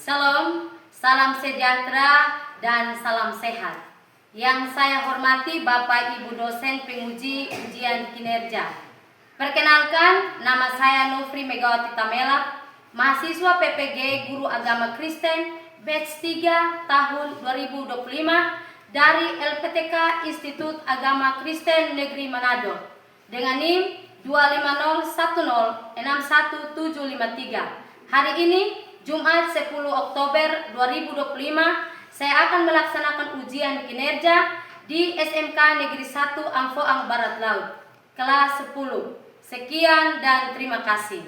Salam, salam sejahtera, dan salam sehat. Yang saya hormati Bapak Ibu dosen penguji ujian kinerja. Perkenalkan, nama saya Nufri Megawati Tamela, mahasiswa PPG Guru Agama Kristen batch 3 tahun 2025 dari LPTK Institut Agama Kristen Negeri Manado dengan NIM 250106173. Hari ini Jumat 10 Oktober 2025, saya akan melaksanakan ujian kinerja di SMK Negeri 1 Amfoang Barat Laut, kelas 10. Sekian dan terima kasih.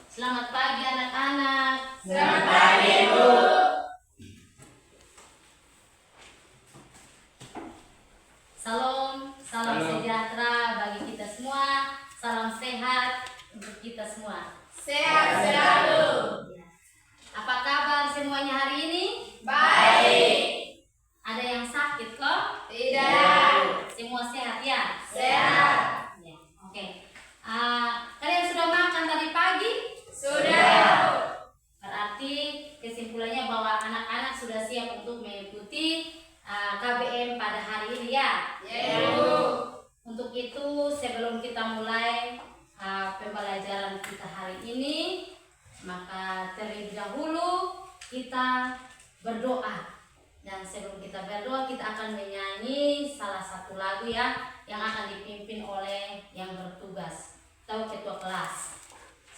Selamat pagi anak-anak. Selamat pagi, Bu. Salam sejahtera bagi kita semua, salam sehat untuk kita semua. Sehat selalu. Apa kabar semuanya hari ini? Baik. Ada yang sakit kok? Tidak. Semua sehat ya? Sehat. Ya, oke. Kalian sudah makan tadi pagi? Sudah. Berarti kesimpulannya bahwa anak-anak sudah siap untuk mengikuti KBM pada hari ini ya? Ya, Bu. Untuk itu sebelum kita mulai pembelajaran kita hari ini, maka terlebih dahulu kita berdoa. Dan sebelum kita berdoa, kita akan menyanyi salah satu lagu ya, yang akan dipimpin oleh yang bertugas atau ketua kelas.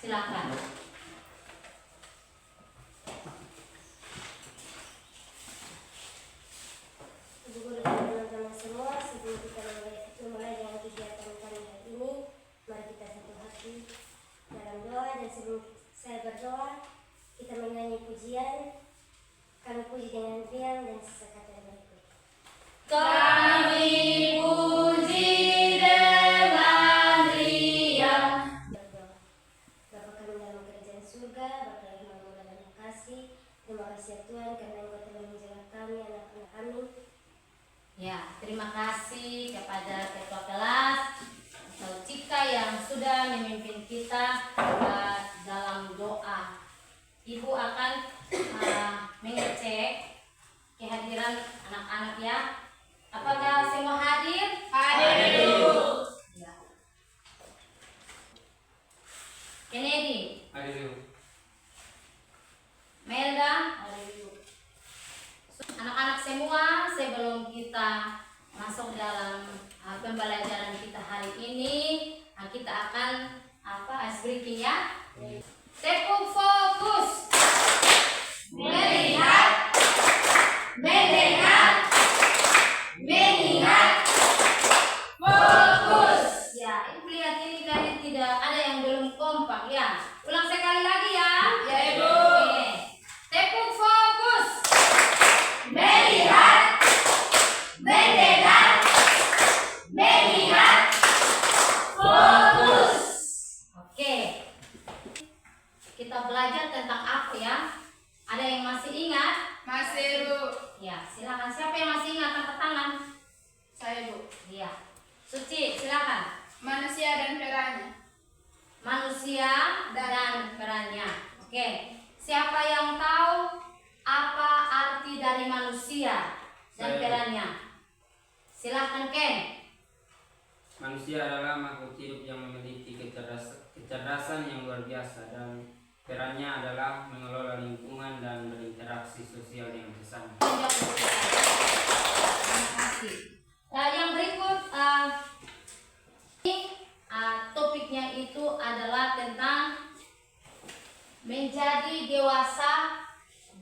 Silakan. Ibu guru dan teman-teman semua, sebelum kita memulai dengan kegiatan kami hari ini, mari kita satu hati dalam doa. Dan sebelum saya berdoa, kita menyanyi pujian. Kami puji dengan riang dan sesekali berikut. Kami puji dengan riang. Berdoa. Bapa kami dalam kerajaan surga, Bapa yang maha murah dan kasih, terima kasih ya Tuhan karena Engkau telah menjaga kami, anak-anak kami. Ya, terima kasih kepada ketua kelas atau Cika yang sudah memimpin kita dalam doa. Ibu akan mengecek kehadiran anak-anak ya. Apakah semua hadir? Hadir, Bu. Ya. Kennedy, Hadir. Melda, anak-anak semua, sebelum kita masuk dalam pembelajaran kita hari ini, kita akan ice breaking ya. Tepuk fokus. Melihat, mendengar, mengingat, fokus. Ya, ibu lihat ini kalian tidak ada yang belum kompak ya. Ulang sekali lagi ya. Ya, Ibu. Oke. Tepuk fokus. Melihat, mendengar, mengingat, fokus. Oke. Kita belajar tentang apa ya? Ada yang masih ingat? Masih, Bu. Ya, silakan. Siapa yang masih ingat angkat tangan? Saya, Bu. Iya. Suci, silakan. Manusia dan perannya. Manusia dan perannya. Oke. Siapa yang tahu apa arti dari manusia dan Saya. perannya? Silakan, Ken. Manusia adalah makhluk hidup yang memiliki kecerdasan yang luar biasa dan perannya adalah mengelola lingkungan dan berinteraksi sosial dengan sesama. Terima kasih. Yang berikut ini topiknya itu adalah tentang menjadi dewasa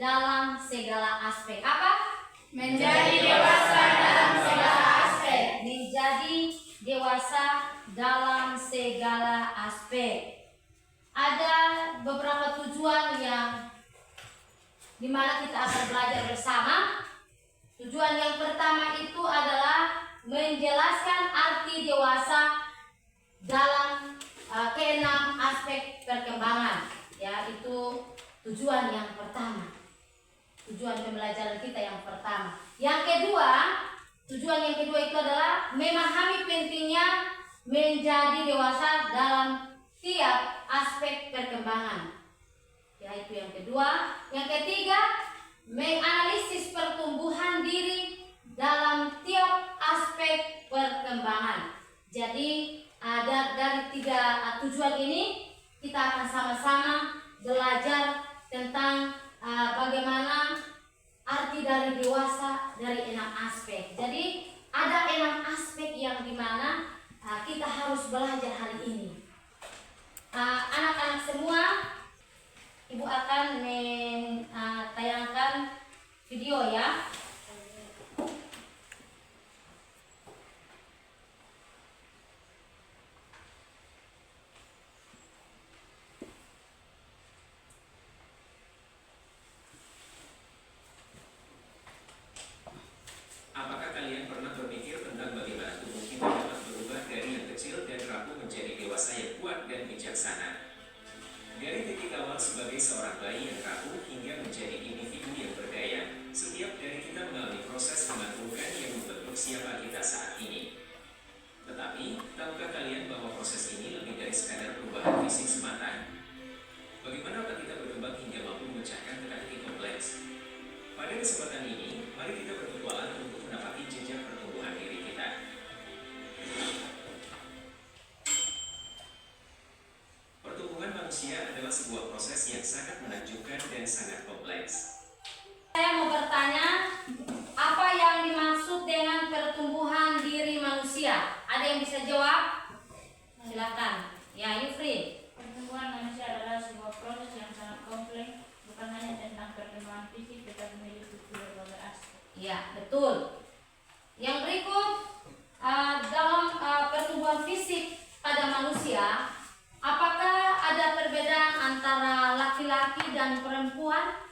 dalam segala aspek. Apa? Menjadi dewasa dalam segala aspek. Menjadi dewasa dalam segala aspek. Ada beberapa tujuan yang dimana kita akan belajar bersama. Tujuan yang pertama itu adalah menjelaskan arti dewasa dalam keenam aspek perkembangan. Ya, itu tujuan yang pertama. Tujuan pembelajaran kita yang pertama. Yang kedua, tujuan yang kedua itu adalah memahami pentingnya menjadi dewasa dalam tiap aspek perkembangan. Ya, yaitu yang kedua. Yang ketiga, menganalisis pertumbuhan diri dalam tiap aspek perkembangan. Jadi dari 3 tujuan ini kita akan sama-sama belajar tentang bagaimana arti dari dewasa dari 6 aspek. Jadi ada 6 aspek yang dimana kita harus belajar hari ini. Anak-anak semua, Ibu akan tayangkan video ya. Apakah kalian pernah berpikir tentang bagaimana tubuh kita dapat berubah dari yang kecil dan rapuh menjadi dewasa yang kuat dan bijaksana? Dari titik awal sebagai seorang bayi yang rapuh hingga menjadi individu yang berdaya, setiap dari kita mengalami proses pembentukan yang membentuk siapa kita saat ini. Tetapi, tahukah kalian bahwa proses ini lebih dari sekadar perubahan fisik semata? Bagaimana otak kita berkembang hingga mampu memecahkan teka-teki kompleks? Pada kesempatan ini, mari kita berpetualang untuk mendapati jejak pertumbuhan diri kita. Pertumbuhan manusia adalah sebuah proses yang sangat menakjubkan dan sangat kompleks. Saya mau bertanya, apa yang dimaksud dengan pertumbuhan diri manusia? Ada yang bisa jawab? Silakan. Ya, Yufri. Pertumbuhan manusia adalah sebuah proses yang sangat kompleks, bukan hanya tentang perkembangan fisik, tetapi memiliki berbagai aspek. Ya, betul. Yang berikut, dalam pertumbuhan fisik pada manusia, apakah ada perbedaan antara laki-laki dan perempuan?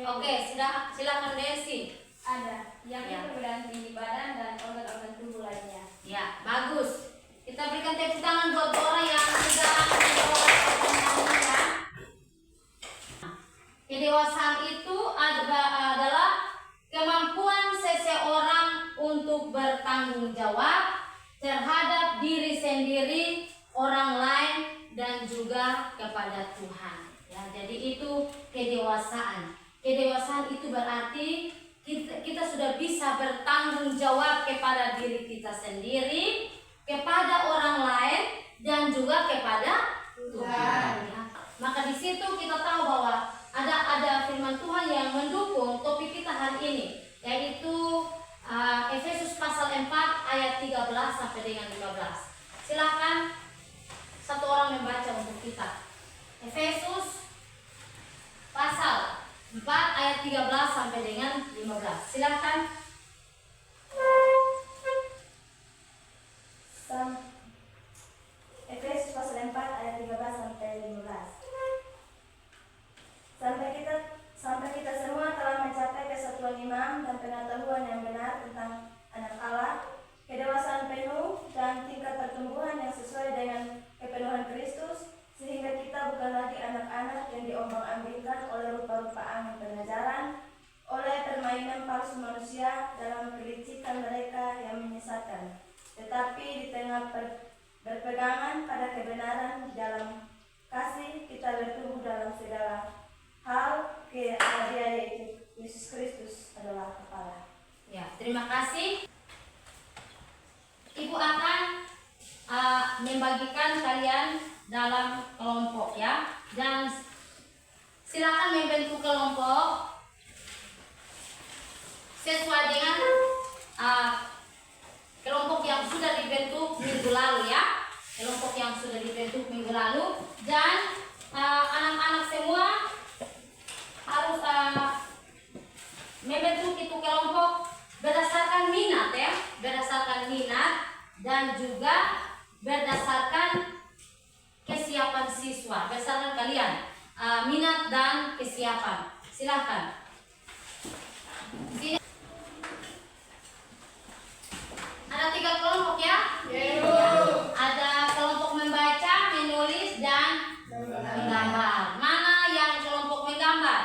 Oke, silakan Desi. Ada, yakni Ya. perbedaan tinggi badan dan organ-organ tubuh lainnya. Ya, bagus. Kita berikan tepuk tangan buat orang yang sudah menjawab pertanyaan ya. Kedewasaan itu adalah kemampuan seseorang untuk bertanggung jawab terhadap diri sendiri, orang lain, dan juga kepada Tuhan. Ya, jadi itu kedewasaan. Kedewasaan itu berarti kita sudah bisa bertanggung jawab kepada diri kita sendiri, kepada orang lain, dan juga kepada Tuhan. Ya. Maka di situ kita tahu bahwa ada firman Tuhan yang mendukung topik kita hari ini, yaitu Efesus pasal 4 ayat 13 sampai dengan 15. Silakan satu orang membaca untuk kita. Efesus pasal 4 ayat 13 sampai dengan 15. Silakan. Efesus pasal 4 ayat 13 sampai 15. Sampai kita semua telah mencapai kesatuan iman dan pengetahuan yang benar tentang anak Allah, kedewasaan penuh dan tingkat pertumbuhan yang sesuai dengan kepenuhan Kristus, sehingga kita bukan lagi anak-anak yang diombang-ambingkan oleh rupa-rupa angin pengajaran, oleh permainan palsu manusia dalam kelicikan mereka yang menyesatkan, tetapi di tengah berpegangan pada kebenaran dalam kasih, kita bertumbuh dalam segala hal ke arah Dia, yaitu Yesus Kristus adalah kepala. Ya, terima kasih. Ibu akan membagikan kalian dalam kelompok ya, dan silakan membentuk kelompok sesuai dengan kelompok yang sudah dibentuk minggu lalu ya, kelompok yang sudah dibentuk minggu lalu, dan anak-anak semua harus membentuk itu kelompok berdasarkan minat ya, berdasarkan minat dan juga berdasarkan kesiapan siswa, berdasarkan kalian minat dan kesiapan. Silahkan. Sini. Ada 3 kelompok ya? Ada kelompok membaca, menulis, dan menggambar. Mana yang kelompok menggambar?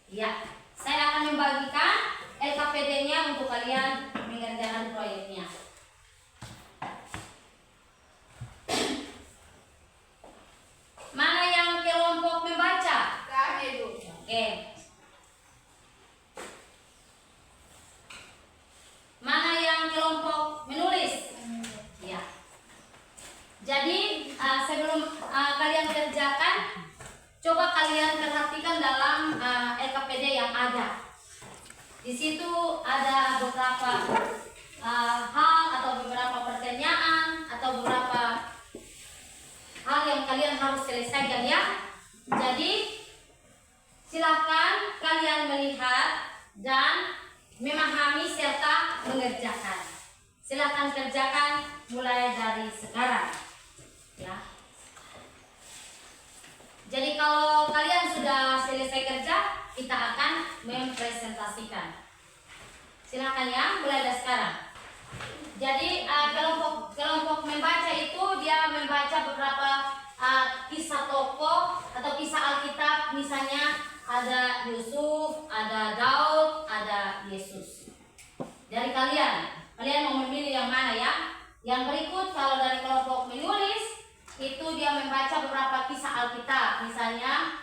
Ya, saya akan membagikan LKPD-nya untuk kalian mengerjakan proyeknya. Mana yang kelompok Coba kalian perhatikan dalam LKPD yang ada. Di situ ada beberapa hal atau beberapa pertanyaan atau beberapa hal yang kalian harus selesaikan ya. Jadi silakan kalian melihat dan memahami serta mengerjakan. Silakan kerjakan mulai dari sekarang ya. Jadi kalau kalian sudah selesai kerja, kita akan mempresentasikan. Silakan ya, mulai dari sekarang. Jadi kelompok membaca itu dia membaca beberapa kisah tokoh atau kisah Alkitab, misalnya ada Yusuf, ada Daud, ada Yesus. Dari kalian mau memilih yang mana ya? Yang berikut kalau dari kelompok menulis itu dia membaca beberapa kisah Alkitab, misalnya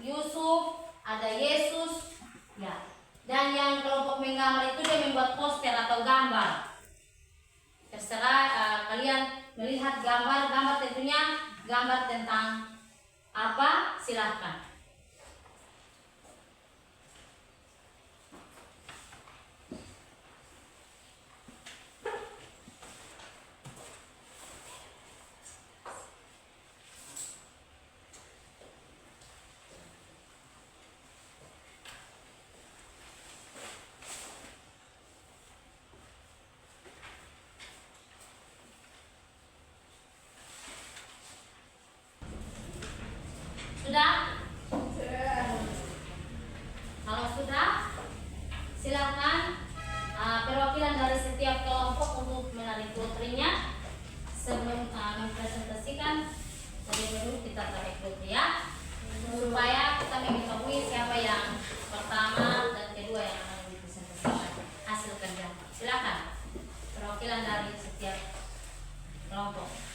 Yusuf, ada Yesus, ya. Dan yang kelompok menggambar itu dia membuat poster atau gambar. Terserah kalian melihat gambar tentunya gambar tentang apa, silahkan. Sudah? Kalau sudah, silakan perwakilan dari setiap kelompok untuk menarik lotrinya sebelum mempresentasikan. Jadi dulu kita tarik lotri ya, supaya kita mengetahui siapa yang pertama dan kedua yang akan dipresentasikan hasil kerja. Silakan perwakilan dari setiap kelompok.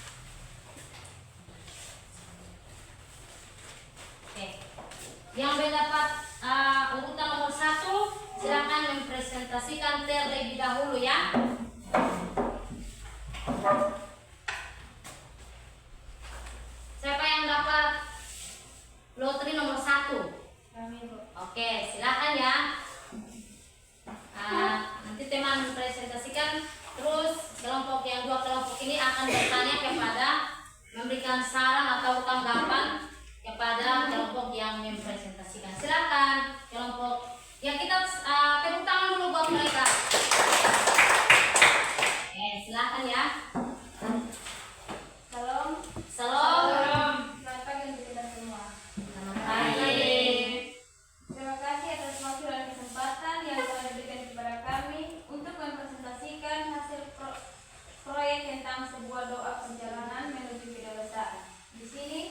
Oke. Yang mendapat urutan nomor 1, silakan mempresentasikan terlebih dahulu ya. Siapa yang dapat lotre nomor 1? Kami, Bu. Oke, silakan ya. Nanti teman mempresentasikan, terus dua kelompok ini akan bertanya kepada, memberikan saran atau tanggapan kepada kelompok yang mempresentasikan. Silakan kelompok yang kita tepuk tangan dulu buat mereka. Silakan ya. Salam. Salam. Selamat pagi untuk kita semua. Selamat pagi. Terima kasih atas waktu dan kesempatan yang telah diberikan kepada kami untuk mempresentasikan hasil proyek tentang sebuah doa perjalanan menuju kedewasaan. Di sini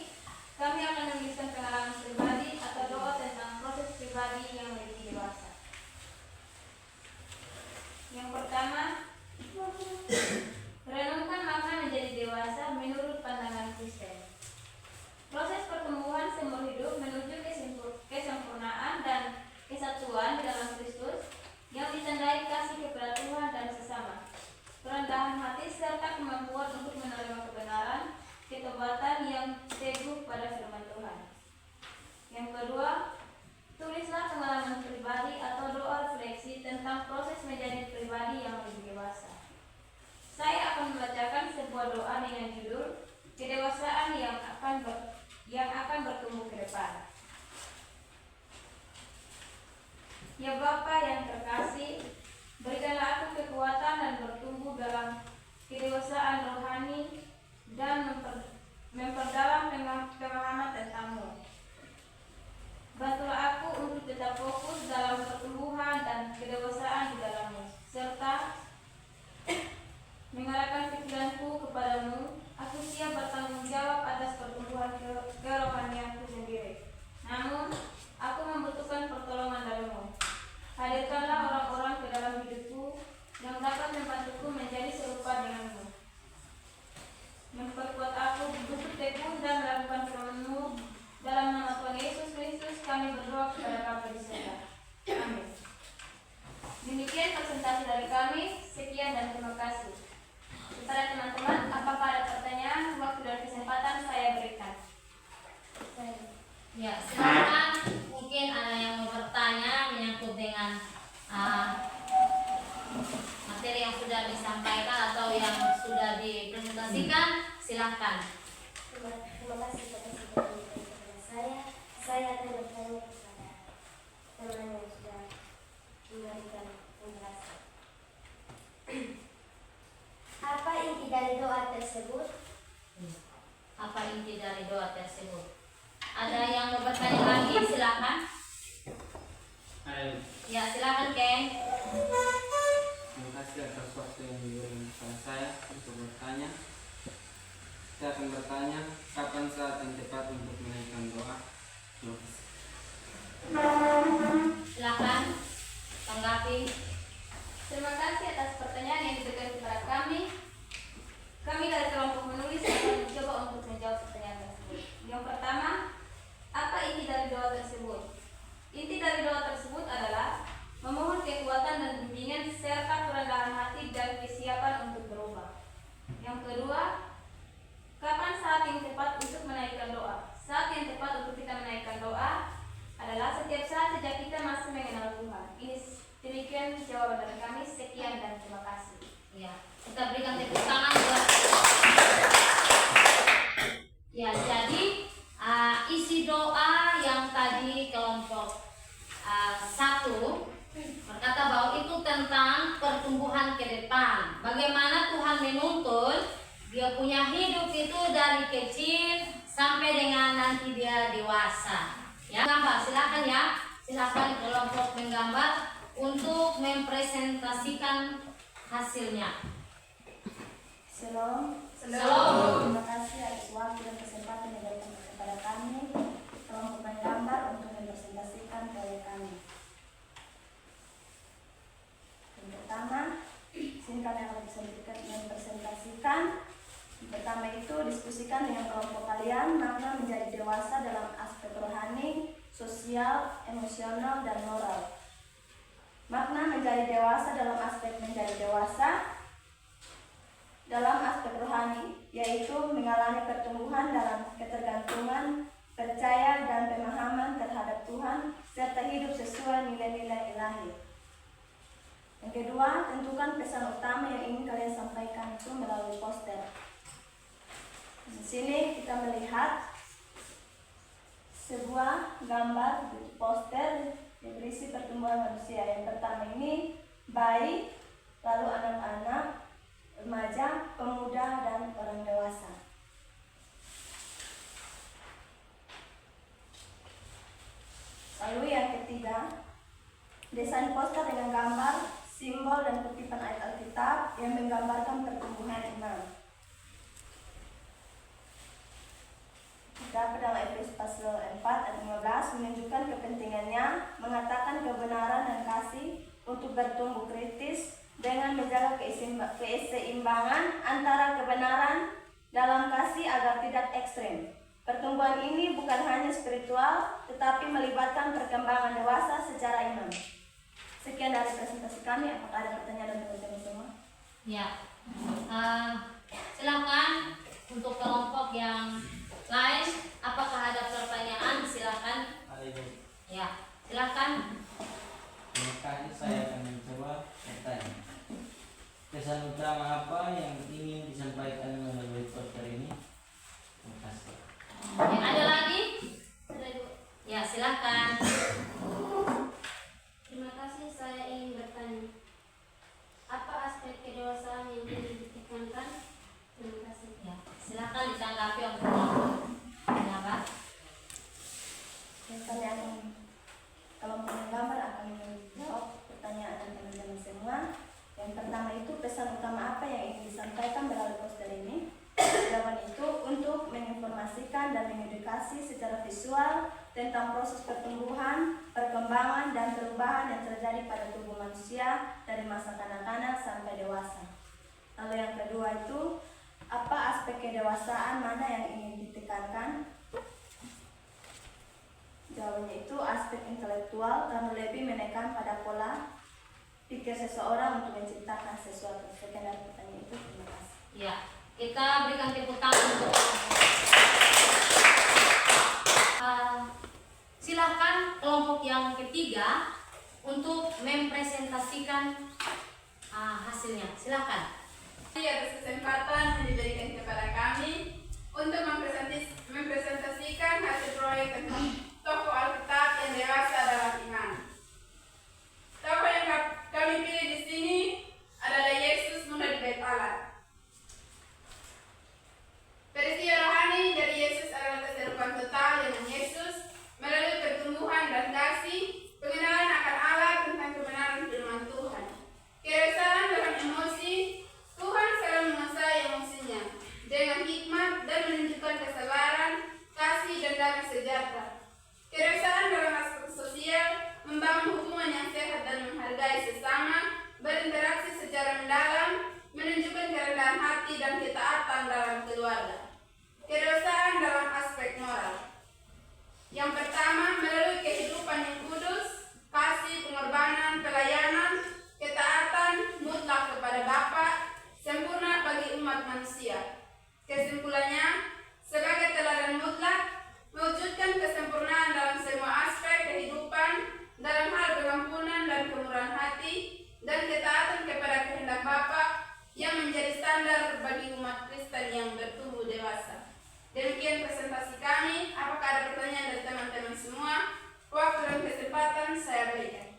kami akan menuliskan pengalaman pribadi atau doa tentang proses pribadi yang menjadi dewasa. Yang pertama, renungkan makna menjadi dewasa menurut pandangan Kristen. Proses pertumbuhan seumur hidup menuju kesempurnaan dan kesatuan di dalam Kristus yang ditandai kasih kepada Tuhan dan sesama, kerendahan hati serta kemampuan untuk menerima kebenaran, ketobatan yang teguh pada firman Tuhan. Yang kedua, tulislah pengalaman pribadi atau doa refleksi tentang proses menjadi pribadi yang lebih dewasa. Saya akan membacakan sebuah doa dengan judul kedewasaan yang akan bertumbuh ke depan. Ya Bapa yang terkasih, berikanlah aku kekuatan dan bertumbuh dalam kedewasaan rohani dan memperdalam pemahaman tentang-Mu. Bantulah aku untuk tetap fokus dalam pertumbuhan dan kedewasaan di dalam-Mu, serta mengarahkan pikiranku kepadamu. Aku siap bertanggung jawab atas pertumbuhan kerohanianku sendiri. Namun, aku membutuhkan pertolongan darimu. Hadirkanlah orang-orang ke dalam hidupku yang dapat membantuku menjadi serupa denganmu. Memperkuat aku untuk teguh dan melakukan firman-Mu Ya, silakan. Mungkin ada yang mau bertanya menyangkut dengan materi yang sudah disampaikan atau yang sudah dipresentasikan, silakan. Terima kasih atas kepada saya. Saya akan bertanya kepada teman yang sudah memberikan penjelasan. Apa inti dari doa tersebut? Apa inti dari doa tersebut? Ada yang mau bertanya lagi, silakan. Ayo. Ya, silakan Ken. Terima kasih atas waktu yang diberikan kepada saya untuk bertanya. Saya akan bertanya, kapan saat yang tepat untuk menaikkan doa? Terima kasih. Silakan tanggapi. Terima kasih atas pertanyaan yang diberikan kepada kami. Kami dari kelompok menulis akan mencoba untuk menjawab pertanyaan tersebut. Yang pertama, apa inti dari doa tersebut? Inti dari doa tersebut adalah memohon kekuatan dan bimbingan serta kerendahan hati dan kesiapan untuk berubah. Yang kedua, kapan saat yang tepat untuk menaikkan doa? Saat yang tepat untuk kita menaikkan doa adalah setiap saat sejak kita masih mengenal Tuhan. Ini demikian jawaban dari kami. Sekian dan terima kasih. Ya, kita berikan tepuk tangan buat. Ya, jadi isi doa yang tadi kelompok 1 berkata bahwa itu tentang pertumbuhan ke depan. Bagaimana Tuhan menuntun dia punya hidup itu dari kecil sampai dengan nanti dia dewasa. Ya, gambar silakan ya. Silakan kelompok menggambar untuk mempresentasikan hasilnya. Shalom. Shalom. Terima kasih atas waktu dan kesempatan yang diberikan kepada kami kelompok menggambar untuk mempresentasikan karya kami. Yang pertama, singkat yang akan mempresentasikan. Yang pertama itu diskusikan dengan kelompok kalian makna menjadi dewasa dalam aspek rohani, sosial, emosional, dan moral. Makna menjadi dewasa dalam aspek menjadi dewasa dalam aspek rohani, yaitu mengalami pertumbuhan dalam ketergantungan, percaya, dan pemahaman terhadap Tuhan, serta hidup sesuai nilai-nilai ilahi. Yang kedua, tentukan pesan utama yang ingin kalian sampaikan itu melalui poster. Di sini kita melihat sebuah gambar poster yang berisi pertumbuhan manusia. Yang pertama ini bayi, lalu anak-anak, remaja, pemuda, dan orang dewasa. Lalu yang ketiga, desain poster dengan gambar, simbol, dan kutipan ayat Alkitab yang menggambarkan pertumbuhan iman. Dapat dalam Efesus pasal 4 ayat 15 menunjukkan kepentingannya mengatakan kebenaran dan kasih untuk bertumbuh kritis dengan menjaga keseimbangan antara kebenaran dalam kasih agar tidak ekstrim. Pertumbuhan ini bukan hanya spiritual, tetapi melibatkan perkembangan dewasa secara iman. Sekian dari presentasi kami. Apakah ada pertanyaan dari teman-teman semua? Ya, silakan untuk kelompok yang lain. Apakah ada pertanyaan? Silakan. Ya, silakan. Terima kasih, saya akan mencoba bertanya. Pesan utama apa yang ingin disampaikan melalui poster ini? Terima kasih. Ya, ada lagi? Ya, silakan. Terima kasih, saya ingin bertanya. Apa aspek kedewasaan yang ingin ditekankan? Terima kasih. Ya, silakan ditanggapi oleh kelompok pendapat. Kalian kelompok menggambar akan menjawab pertanyaan teman-teman semua. Yang pertama itu pesan utama apa yang ingin disampaikan melalui poster ini? Jawaban itu untuk menginformasikan dan mengedukasi secara visual tentang proses pertumbuhan, perkembangan, dan perubahan yang terjadi pada tubuh manusia dari masa kanak-kanak sampai dewasa. Lalu yang kedua itu, apa aspek kedewasaan mana yang ingin ditekankan? Jawabannya itu aspek intelektual karena lebih menekan pada pola pikir seseorang untuk menciptakan sesuatu. Sekian dari pertanyaan itu. Terima kasih. Ya, kita berikan tepuk tangan untuk kelompok yang ketiga untuk mempresentasikan hasilnya. Silakan. Atas kesempatan yang diberikan kepada kami untuk mempresentasikan hasil proyek tentang tokoh Alkitab yang dewasa dalam iman. Tokoh yang kami pilih di sini adalah Yesus muda di Bait Allah. Peristiwa rohani dari Yesus adalah keserupan total dengan Yesus melalui pertumbuhan dan kasih, pengenalan akan Allah tentang kebenaran firman Tuhan, keresahan dalam emosi. Tuhan selalu menguasai emosinya dengan hikmat dan menunjukkan kesabaran, kasih, dan damai sejahtera. Keresahan dalam aspek sosial, membangun hubungan yang sehat dan menghargai sesama, berinteraksi secara mendalam, menunjukkan kerendahan hati dan ketaatan dalam keluarga. Keresahan dalam aspek moral. Yang pertama, melalui kehidupan yang kudus, kasih, pengorbanan, pelayanan, ketaatan mutlak kepada Bapa, sempurna bagi umat manusia. Kesimpulannya, sebagai teladan mutlak, mewujudkan kesempurnaan dalam semua aspek kehidupan, dalam hal pengampunan dan kemurahan hati, dan ketaatan kepada kehendak Bapa yang menjadi standar bagi umat Kristen yang bertumbuh dewasa. Demikian presentasi kami. Apakah ada pertanyaan dari teman-teman semua? Waktu dan kesempatan saya berikan.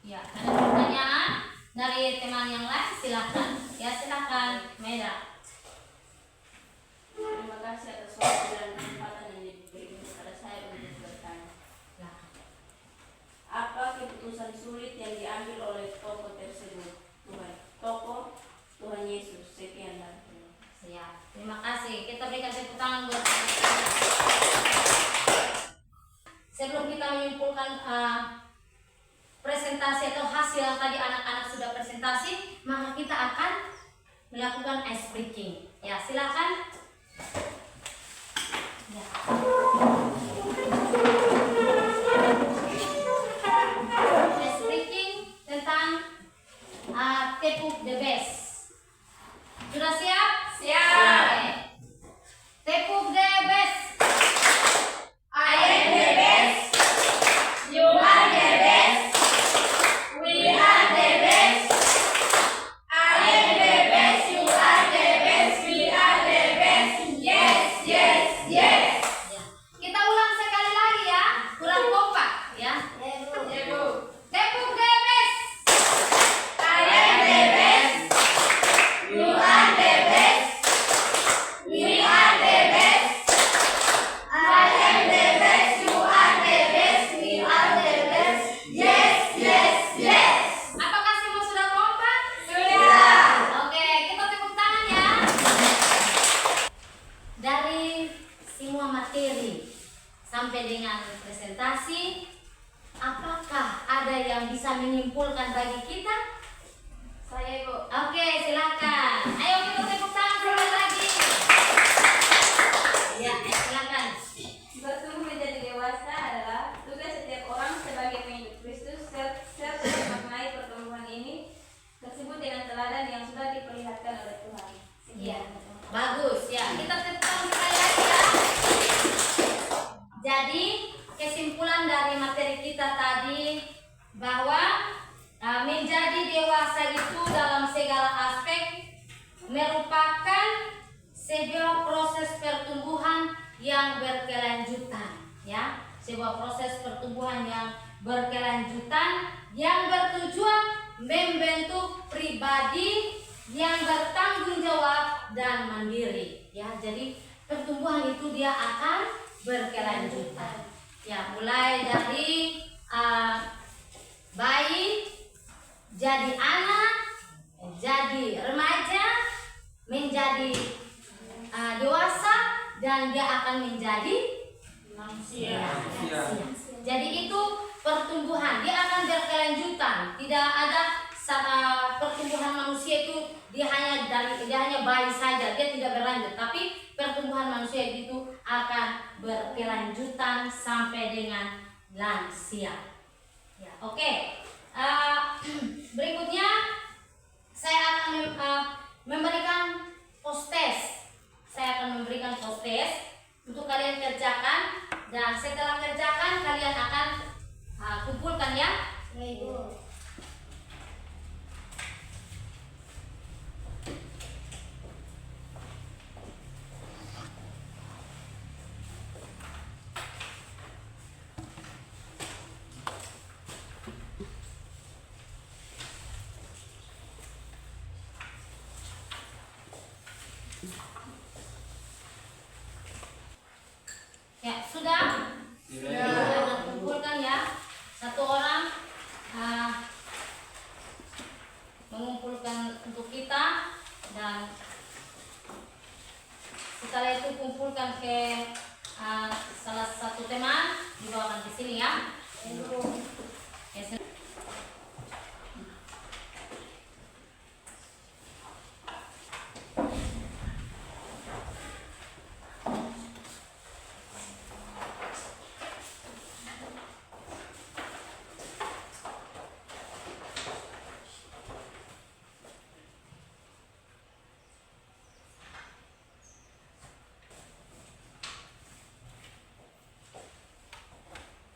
Ya, ada pertanyaan dari teman yang lain? Silakan. Ya, silakan, Meda. Terima kasih atas waktu dan kesempatan yang diberikan kepada saya untuk bertanya. Apa keputusan sulit yang diambil oleh tokoh tersebut? Tuhan Yesus. Sekian dan Siap. Terima kasih. Kita berikan tepuk tangan buat sebelum kita menyimpulkan presentasi atau hasil yang tadi anak-anak sudah presentasi, maka kita akan melakukan ice breaking. Ya, silakan. Ya. Ice breaking tentang tepuk the best. Sudah siap? Siap. Oke. Tepuk the best. I am the best. You are the best. We are the best. I am the best. You are the best. We are the best. Yes, yes, yes. Ya. Kita ulang sekali lagi ya, kurang kompak ya. Ibu. Tepuk the best. I am the best. You are the best. We are the best. I am the best. You are the best. We are the best. Yes, yes, yes. Apakah semua sudah kompak? Sudah. Oke, kita tepuk tangan ya. Dari semua materi sampai dengan presentasi, apakah ada yang bisa menyimpulkan bagi kita? Saya Ibu. Oke, silakan. Ayo kita tepuk tangan sekali lagi. Ya, silakan. Bertumbuh menjadi dewasa adalah tugas setiap orang sebagai pengikut Kristus serta memaknai pertumbuhan ini tersebut dengan teladan yang sudah diperlihatkan oleh Tuhan. Iya, bagus ya. Kita tepuk tangan sekali lagi ya. Jadi kesimpulan dari materi kita tadi bahwa menjadi dewasa itu dalam segala aspek merupakan sebuah proses pertumbuhan yang berkelanjutan, ya, sebuah proses pertumbuhan yang berkelanjutan yang bertujuan membentuk pribadi yang bertanggung jawab dan mandiri, ya. Jadi pertumbuhan itu dia akan berkelanjutan, ya, mulai dari bayi, jadi anak, jadi remaja, menjadi dewasa, dan dia akan menjadi manusia. Jadi itu pertumbuhan, dia akan berkelanjutan. Tidak ada pertumbuhan manusia itu dia hanya bayi saja, dia tidak berlanjut. Tapi pertumbuhan manusia itu akan berkelanjutan sampai dengan lansia. Ya, oke. Berikutnya saya akan memberikan post-test. Saya akan memberikan post-test untuk kalian kerjakan, dan setelah kerjakan kalian akan kumpulkan ya. Ibu. Ya, sudah? Sudah kumpulkan ya. Satu orang mengumpulkan untuk kita, dan setelah itu kumpulkan ke salah satu teman, dibawakan ke sini ya. Ya,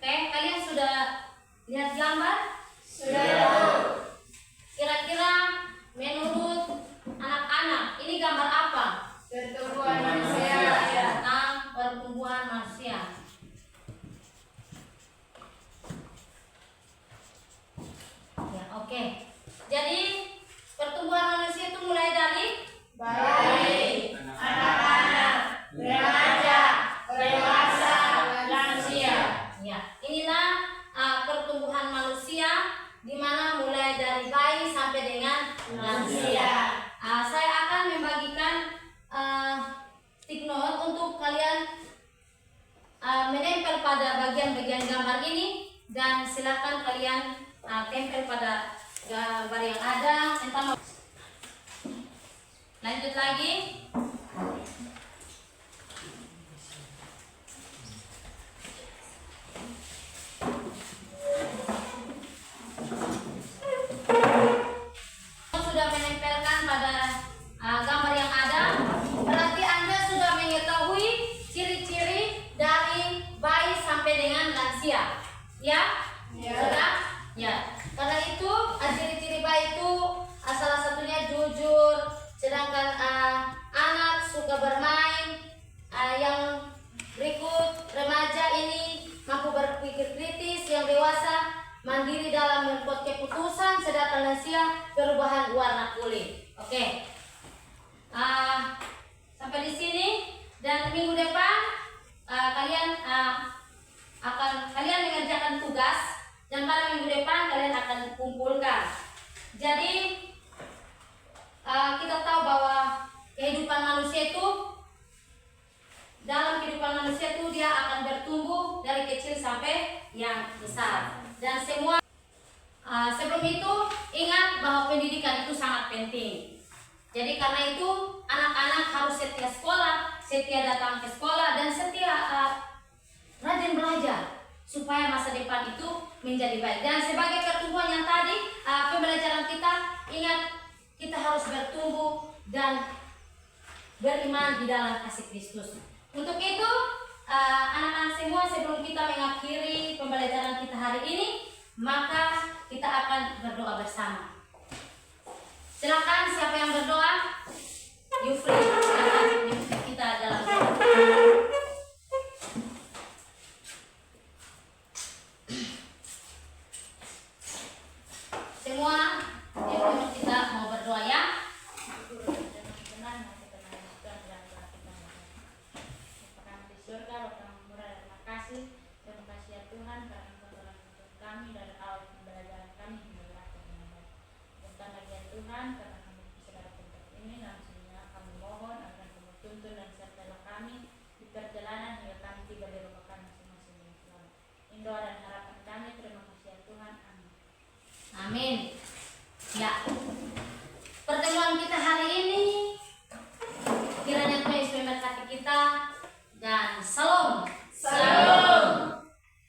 oke, kalian sudah lihat gambar? Sudah. Kira-kira menurut anak-anak ini gambar apa? Pertumbuhan manusia. Tentang pertumbuhan manusia. Ya, oke. Jadi pertumbuhan manusia itu mulai dari Bayi, anak-anak, remaja, dewasa, lansia. ya, inilah pertumbuhan manusia, di mana mulai dari bayi sampai dengan lansia. Saya akan membagikan stick note untuk kalian menempel pada bagian-bagian gambar ini, dan silakan kalian tempel pada gambar yang ada. Lanjut lagi. Sudah menempelkan pada gambar yang ada, berarti Anda sudah mengetahui ciri-ciri dari bayi sampai dengan lansia. Ya? Ya. Sudah? Ya. Karena itu ciri-ciri bayi itu salah satunya jujur, sedangkan anak suka bermain. Yang berikut, remaja ini mampu berpikir kritis, yang dewasa mandiri dalam membuat keputusan, sedangkan lansia perubahan warna kulit. Oke. Sampai di sini, dan minggu depan kalian mengerjakan tugas, dan pada minggu depan kalian akan kumpulkan. Jadi kita tahu bahwa kehidupan manusia itu, dalam kehidupan manusia itu dia akan bertumbuh dari kecil sampai yang besar. Dan semua sebelum itu ingat bahwa pendidikan itu sangat penting. Jadi karena itu anak-anak harus setia sekolah, setia datang ke sekolah, dan setia rajin belajar supaya masa depan itu menjadi baik. Dan sebagai pertumbuhan yang tadi, pembelajaran kita, ingat kita harus bertumbuh dan beriman di dalam kasih Kristus. Untuk itu anak-anak semua, sebelum kita mengakhiri pembelajaran kita hari ini, maka kita akan berdoa bersama. Silakan siapa yang berdoa? You free. Silakan kita dalam doa. Semua yang kita mau berdoa ya. Terima kasih ya Tuhan karena Engkau telah menuntun kami dari awal pembelajaran kami hingga berakhir dengan baik. Bukan lagi ya Tuhan karena kami bisa dapat tempat ini, langsungnya kami mohon agar Kamu tuntun dan sertalah kami di perjalanan hingga kami tiba di rumah kami masing-masing dengan selamat. Ini doa dan harapan kami. Terima kasih ya Tuhan. Amin. Amin. Ya.